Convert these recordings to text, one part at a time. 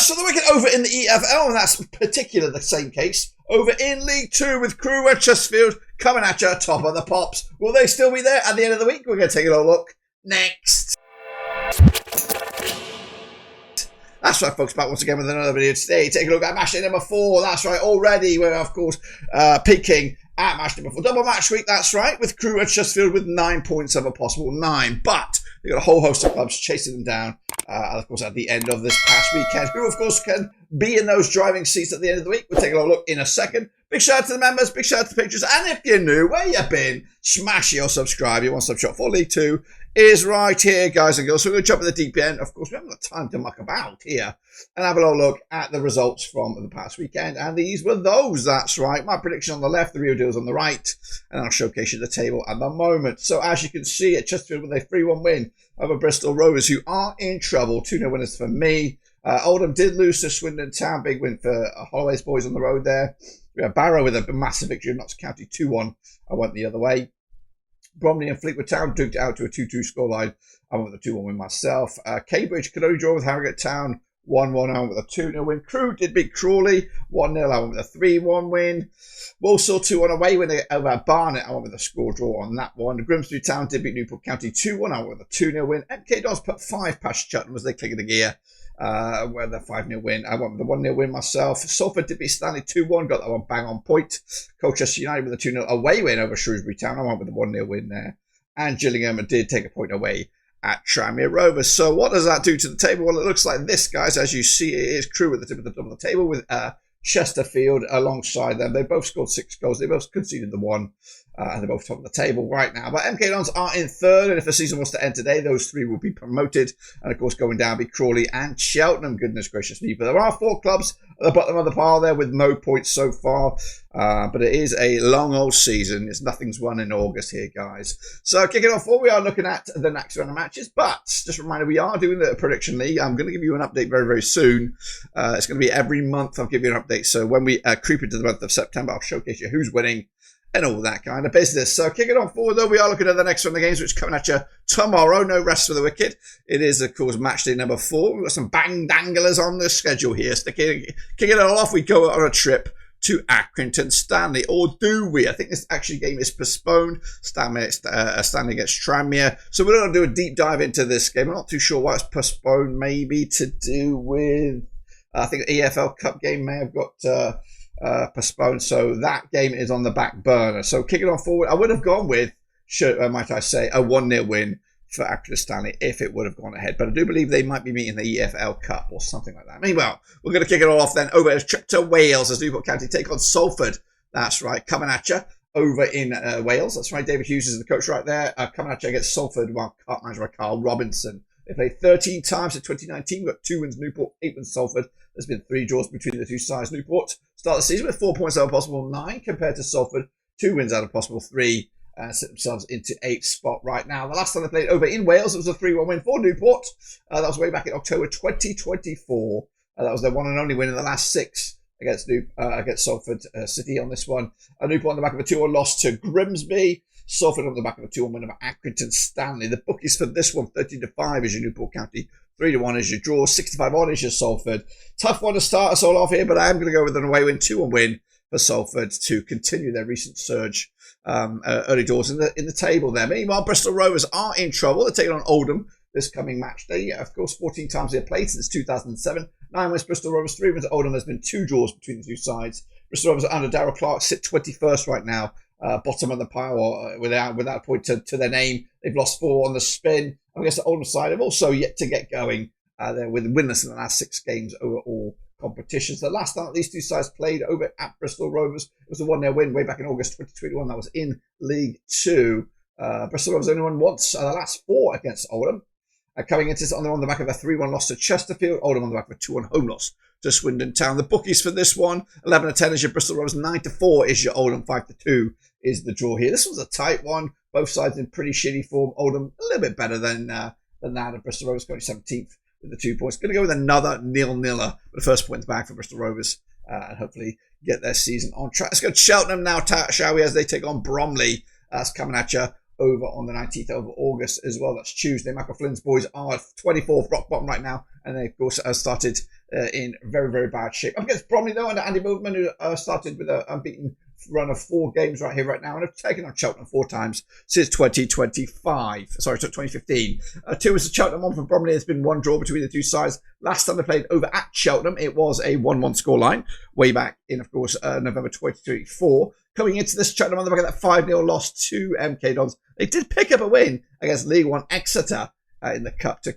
rest of the wicket over in the EFL, and that's particularly the same case over in League 2 with Crewe and Chesterfield coming at you top of the pops. Will they still be there at the end of the week? We're going to take a little look next. That's right, folks, back once again with another video today. Take a look at match day number 4. That's right, already we're, of course, peaking at match number 4. Double match week, that's right, with Crewe and Chesterfield with 9 points of a possible 9. But we've got a whole host of clubs chasing them down, of course, at the end of this past weekend, who, of course, can be in those driving seats at the end of the week. We'll take a little look in a second. Big shout out to the members, big shout out to the patrons, and if you're new, where you been, smash your subscribe. Your one-stop shop for League 2 is right here, guys and girls. So we're going to jump at the deep end. Of course, we haven't got time to muck about here and have a little look at the results from the past weekend. And these were those, that's right. My prediction on the left, the real deal's on the right. And I'll showcase you the table at the moment. So as you can see, at Chesterfield with a 3-1 win over Bristol Rovers, who are in trouble. 2-0 winners for me. Oldham did lose to Swindon Town. Big win for Holloway's boys on the road there. We have Barrow with a massive victory of Notts County 2-1. I went the other way. Bromley and Fleetwood Town duked out to a 2-2 scoreline. I went with a 2-1 win myself. Cambridge could only draw with Harrogate Town 1-1. I went with a 2-0 win. Crewe did beat Crawley 1-0. I went with a 3-1 win. Walsall 2-1 away win over Barnet. I went with a score draw on that one. Grimsby Town did beat Newport County 2-1. I went with a 2-0 win. MK Dons put 5 past Cheltenham as they click the gear. With a 5-0 win. I went with the 1-0 win myself. Salford did beat Stanley 2-1. Got that one bang on point. Colchester United with a 2-0 away win over Shrewsbury Town. I went with the 1-0 win there. And Gillingham did take a point away at Tranmere Rovers. So what does that do to the table? Well, it looks like this, guys. As you see, it is Crewe at the tip of the table with Chesterfield alongside them. They both scored 6 goals. They both conceded the 1. And they're both top of the table right now. But MK Dons are in 3rd, and if the season was to end today, those 3 will be promoted. And, of course, going down be Crawley and Cheltenham, goodness gracious me. But there are 4 clubs at the bottom of the pile there with no points so far. But it is a long old season. Nothing's won in August here, guys. So, kicking off forward, we are looking at the next round of matches. But, just a reminder, we are doing the prediction league. I'm going to give you an update very, very soon. It's going to be every month I'll give you an update. So, when we creep into the month of September, I'll showcase you who's winning and all that kind of business. So kicking on forward, though, we are looking at the next one of the games, which is coming at you tomorrow. No rest for the wicked. It is, of course, match day number 4. We've got some bang-danglers on the schedule here. Kicking it all off, we go on a trip to Accrington Stanley. Or do we? I think this actually game is postponed. Stanley against Tranmere. So we're going to do a deep dive into this game. I'm not too sure why it's postponed. Maybe to do with, I think the EFL Cup game may have got postponed, so that game is on the back burner. So kicking on forward, I would have gone with, might I say, a 1-0 win for Accrington Stanley if it would have gone ahead. But I do believe they might be meeting the EFL Cup or something like that. Meanwhile, we're going to kick it all off then over a trip to Wales as Newport County take on Salford. That's right, coming at you over in Wales. That's right, David Hughes is the coach right there. Coming at you against Salford, managed by Carl Robinson. They played 13 times in 2019. We've got 2 wins Newport, 8 wins Salford. There's been 3 draws between the 2 sides. Newport start the season with 4 points out of possible 9 compared to Salford. 2 wins out of possible 3. Sit themselves into 8th spot right now. The last time they played over in Wales, it was a 3-1 win for Newport. That was way back in October 2024. That was their one and only win in the last 6 against Salford City on this one. Newport on the back of a 2-1 loss to Grimsby. Salford on the back of a 2-1 win over Accrington Stanley. The bookies for this one, 13-5 is your Newport County. 3-1 is your draw. 65 odd is your Salford. Tough one to start us all off here, but I am going to go with an away win, 2-1 win for Salford to continue their recent surge early doors in the table there. Meanwhile, Bristol Rovers are in trouble. They're taking on Oldham this coming match day. Of course, 14 times they've played since 2007. 9 wins Bristol Rovers, 3 wins Oldham. There's been 2 draws between the 2 sides. Bristol Rovers under Darryl Clark sit 21st right now. Bottom of the pile without a point to their name. They've lost 4 on the spin. I guess the Oldham side have also yet to get going. They're with winless in the last 6 games over all competitions. The last time that these 2 sides played over at Bristol Rovers, it was a 1-0 win way back in August 2021. That was in League 2. Bristol Rovers only won once the last 4 against Oldham. Coming into this on the back of a 3-1 loss to Chesterfield. Oldham on the back of a 2-1 home loss to Swindon Town. The bookies for this one, 11-10 is your Bristol Rovers, 9-4 is your Oldham, 5-2 is the draw here. This was a tight one. Both sides in pretty shitty form. Oldham a little bit better than that, and Bristol Rovers going 17th with the 2 points. Going to go with another nil-niller, but the first point's back for Bristol Rovers and hopefully get their season on track. Let's go to Cheltenham now, shall we, as they take on Bromley. That's coming at you over on the 19th of August as well. That's Tuesday. Michael Flynn's boys are 24th, rock bottom right now, and they, of course, started in very, very bad shape. Up against Bromley, though, under Andy Movement, who started with an unbeaten run of 4 games right here, right now, and have taken on Cheltenham 4 times since 2015. 2 was the Cheltenham, 1 from Bromley. There's been 1 draw between the two sides. Last time they played over at Cheltenham, it was a 1-1 scoreline, way back in, of course, November 2024. Coming into this, Cheltenham on the back of that 5-0 loss to MK Dons. They did pick up a win against League One Exeter in the Cup to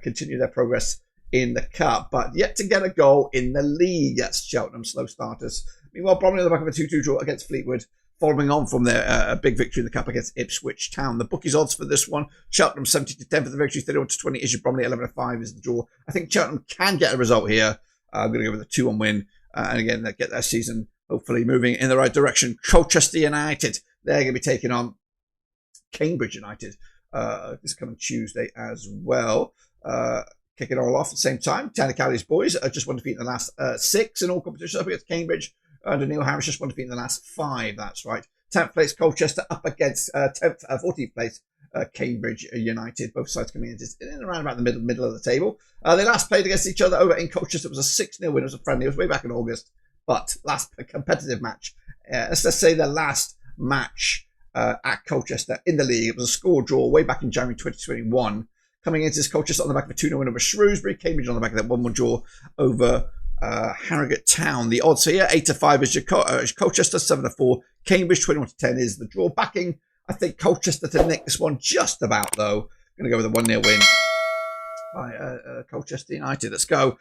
continue their progress in the Cup, but yet to get a goal in the league. That's Cheltenham, slow starters. Meanwhile, Bromley on the back of a 2-2 draw against Fleetwood, following on from their big victory in the Cup against Ipswich Town. The bookies odds for this one: Cheltenham 70-10 for the victory, 31-20 is your Bromley, 11-5 is the draw. I think Cheltenham can get a result here. I'm going to go with a 2-1 win, and again, they get their season hopefully moving in the right direction. Colchester United, they're going to be taking on Cambridge United this coming Tuesday as well. Kicking it all off at the same time. Tanner Cowley's boys just won defeat in the last 6 in all competitions up against Cambridge. Under Neil Harris just won defeat in the last 5. That's right. 10th place Colchester up against 14th place Cambridge United. Both sides coming in and around about the middle of the table. They last played against each other over in Colchester. It was a 6-0 win. It was a friendly. It was way back in August. But last competitive match, let's just say the last match at Colchester in the league, it was a score draw way back in January 2021. Coming into this, Colchester on the back of a 2-0 win over Shrewsbury, Cambridge on the back of that 1-1 draw over Harrogate Town. The odds here, 8-5 is your Colchester, 7-4. Cambridge, 21-10 is the draw. Backing, I think, Colchester to nick this one just about, though. Going to go with a 1-0 win by Colchester United. Let's go.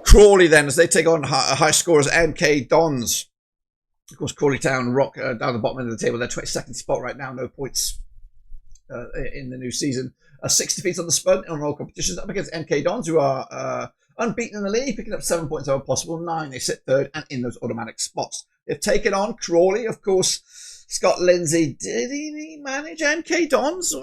Crawley then, as they take on high scorers MK Dons. Of course, Crawley Town rock down the bottom end of the table. They're 22nd spot right now, no points in the new season. 6 defeats on the spud on all competitions up against MK Dons, who are unbeaten in the league, picking up 7 points over possible 9. They sit 3rd and in those automatic spots. They've taken on Crawley, of course. Scott Lindsay, did he manage MK Dons?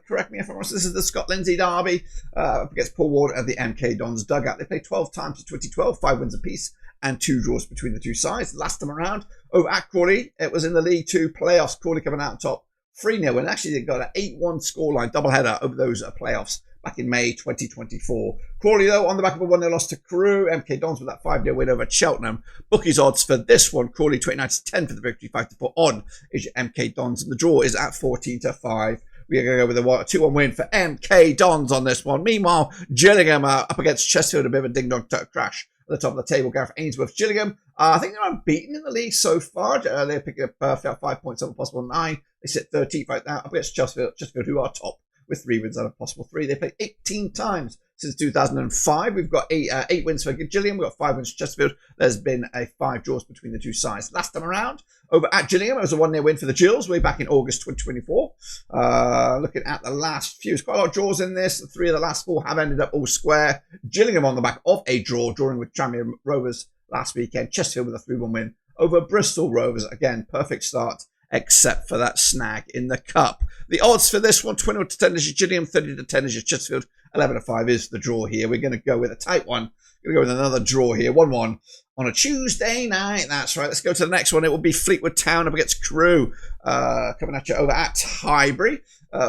Correct me if I'm wrong. This is the Scott Lindsay derby up against Paul Ward at the MK Dons dugout. They played 12 times in 2012, 5 wins apiece and 2 draws between the two sides. Last time around, over at Crawley, it was in the League 2 playoffs. Crawley coming out on top 3-0, and actually they got an 8-1 scoreline doubleheader over those playoffs back in May 2024. Crawley, though, on the back of a 1-0 loss to Crewe. MK Dons with that 5-0 win over Cheltenham. Bookies odds for this one: Crawley 29-10 for the victory, 5-4 on is your MK Dons, and the draw is at 14-5. We're going to go with a 2-1 win for MK Dons on this one. Meanwhile, Gillingham up against Chesterfield, a bit of a ding-dong crash at the top of the table. Gareth Ainsworth, Gillingham, I think they're unbeaten in the league so far. They're picking up 5 points over possible 9. They sit 13th right now up against Chesterfield, who are top with 3 wins out of possible 3. They played 18 times since 2005. We've got 8 wins for Gillingham. We've got 5 wins for Chesterfield. There's been 5 draws between the two sides. Last time around, over at Gillingham, it was a 1-0 win for the Gills way back in August 2024. Looking at the last few, there's quite a lot of draws in this. 3 of the last 4 have ended up all square. Gillingham on the back of a draw, drawing with Tranmere Rovers last weekend. Chesterfield with a 3-1 win over Bristol Rovers. Again, perfect start, except for that snag in the Cup. The odds for this one: 21-10 is your Gillingham, 30-10 is your Chesterfield, 11-5 is the draw here. We're going to go with a tight one. We're going to go with another draw here, 1-1 on a Tuesday night. That's right. Let's go to the next one. It will be Fleetwood Town up against Crewe, coming at you over at Highbury.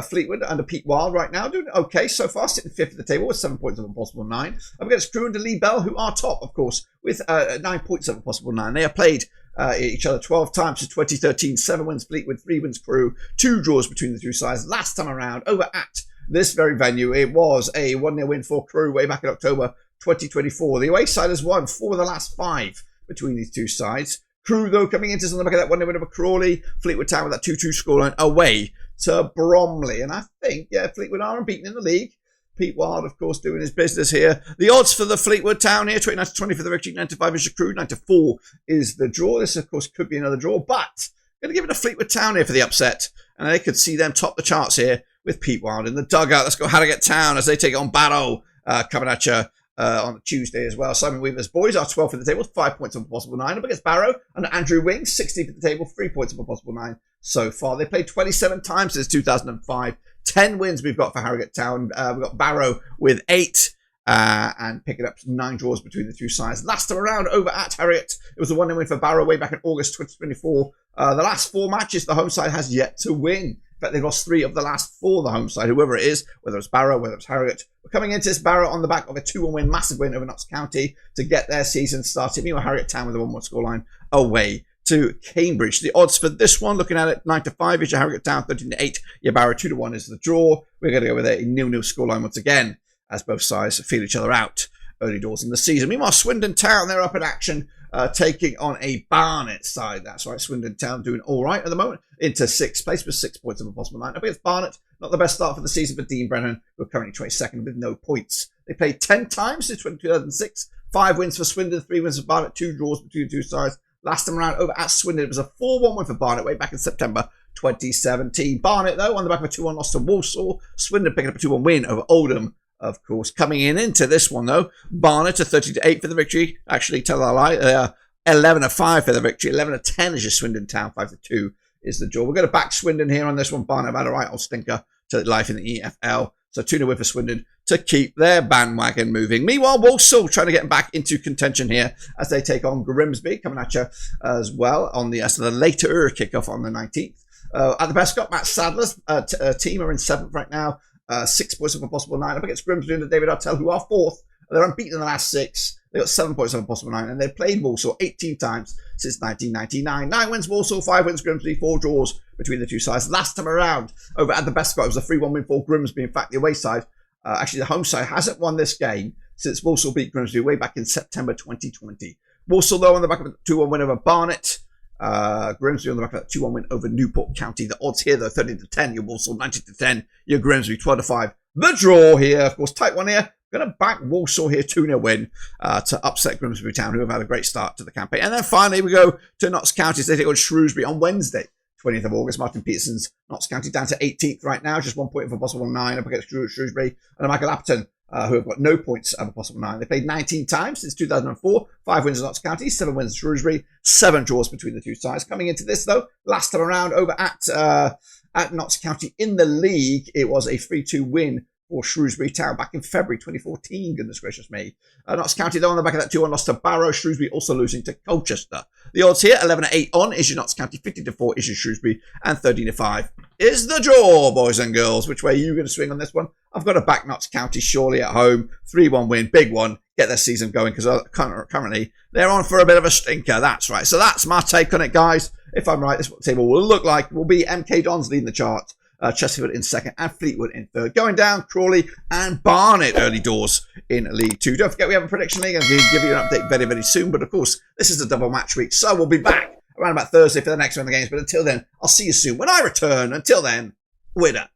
Fleetwood under Pete Wild right now, doing okay so far, sitting 5th at the table with 7 points of a possible 9. Up against Crewe under Lee Bell, who are top, of course, with 9 points of a possible 9. They have played each other 12 times since 2013. 7 wins Fleetwood, 3 wins Crewe, 2 draws between the two sides. Last time around, over at this very venue, it was a 1-0 win for Crewe way back in October 2024. The away side has won 4 of the last 5 between these two sides. Crewe, though, coming into on the back of that 1-0 win over Crawley. Fleetwood Town with that 2-2 scoreline away to Bromley. And I think, Fleetwood are unbeaten in the league. Pete Wild, of course, doing his business here. The odds for the Fleetwood Town here: 29-20 for the victory, 9-5 is the Crewe, 9-4 is the draw. This, of course, could be another draw, but I'm going to give it to Fleetwood Town here for the upset. And they could see them top the charts here with Pete Wild in the dugout. Let's go Harrogate Town as they take on Barrow, coming at you on Tuesday as well. Simon Weaver's boys are 12th at the table, 5 points of a possible 9. Up against Barrow under Andrew Wing, 16th at the table, 3 points of a possible 9 so far. They played 27 times since 2005. 10 wins we've got for Harrogate Town. We've got Barrow with 8 and picking up 9 draws between the two sides. Last time around over at Harrogate, it was a 1-0 win for Barrow way back in August 2024. The last 4 matches, the home side has yet to win. In fact, they've lost 3 of the last 4, the home side, whoever it is, whether it's Barrow, whether it's Harrogate. We're coming into this Barrow on the back of a 2-1 win, massive win over Notts County to get their season started. Meanwhile, Harrogate Town with a 1-1 scoreline away to Cambridge. The odds for this one, looking at it, 9-5 is your Harrogate Town, 13-8. Your Barrow 2-1 is the draw. We're going to go with a 0-0 scoreline once again, as both sides feel each other out early doors in the season. Meanwhile, Swindon Town, they're up in action, taking on a Barnet side. That's right, Swindon Town doing all right at the moment, into 6th place with 6 points of a possible 9. I think it's Barnet, not the best start for the season for Dean Brennan, who are currently 22nd with no points. They played 10 times since 2006, 5 wins for Swindon, 3 wins for Barnet, 2 draws between the two sides. Last time around over at Swindon, it was a 4-1 win for Barnet way back in September 2017. Barnet, though, on the back of a 2-1 loss to Walsall. Swindon picking up a 2-1 win over Oldham, of course. Coming into this one, though, Barnet a 30-8 for the victory. Actually, tell a lie, they are 11-5 for the victory. 11-10 is your Swindon Town. 5-2 is the draw. We're going to back Swindon here on this one. Barnet have had a right old stinker to life in the EFL. So 2-0 win for Swindon to keep their bandwagon moving. Meanwhile, Walsall trying to get back into contention here as they take on Grimsby, coming at you as well on the later kickoff on the 19th. At the Bescott, Matt Sadler's team are in 7th right now. 6 points of a possible 9 up against Grimsby and David Artell, who are 4th. They're unbeaten in the last 6. They've got 7 points of a possible 9, and they've played Walsall 18 times since 1999. 9 wins Walsall, 5 wins Grimsby, 4 draws between the two sides. Last time around, over at the Bescott, it was a 3-1 win for Grimsby. In fact, the away side, actually the home side, hasn't won this game since Walsall beat Grimsby way back in September 2020. Walsall, though, on the back of a 2-1 win over Barnet. Grimsby on the back of that 2-1 win over Newport County. The odds here, though, 13-10. Your Walsall, 19-10. Your Grimsby, 12-5. The draw here, of course, tight one here. Going to back Walsall here, 2-0 win to upset Grimsby Town, who have had a great start to the campaign. And then finally, we go to Notts County. They take on Shrewsbury on Wednesday, 20th of August. Martin Peterson's Notts County down to 18th right now, just 1 point for a possible 9 up against Shrewsbury. And Michael Appleton, who have got no points of a possible 9. They played 19 times since 2004. 5 wins in Notts County, 7 wins in Shrewsbury, 7 draws between the two sides. Coming into this, though, last time around over at Notts County in the league, it was a 3-2 win for Shrewsbury Town back in February 2014. Goodness gracious me. Notts County, though, on the back of that 2-1 loss to Barrow. Shrewsbury also losing to Colchester. The odds here, 11-8 on is your Notts County, 15-4 is your Shrewsbury, and 13-5 is the draw, boys and girls. Which way are you going to swing on this one? I've got to back Notts County surely at home. 3-1 win, big one. Get their season going because currently they're on for a bit of a stinker. That's right. So that's my take on it, guys. If I'm right, this is what the table will look like. Will be MK Dons leading the chart. Chesterfield in 2nd and Fleetwood in 3rd. Going down, Crawley and Barnet early doors in League 2. Don't forget we have a prediction league. I'm going to give you an update very, very soon. But of course, this is a double match week. So we'll be back around about Thursday for the next one of the games. But until then, I'll see you soon when I return. Until then, we're done.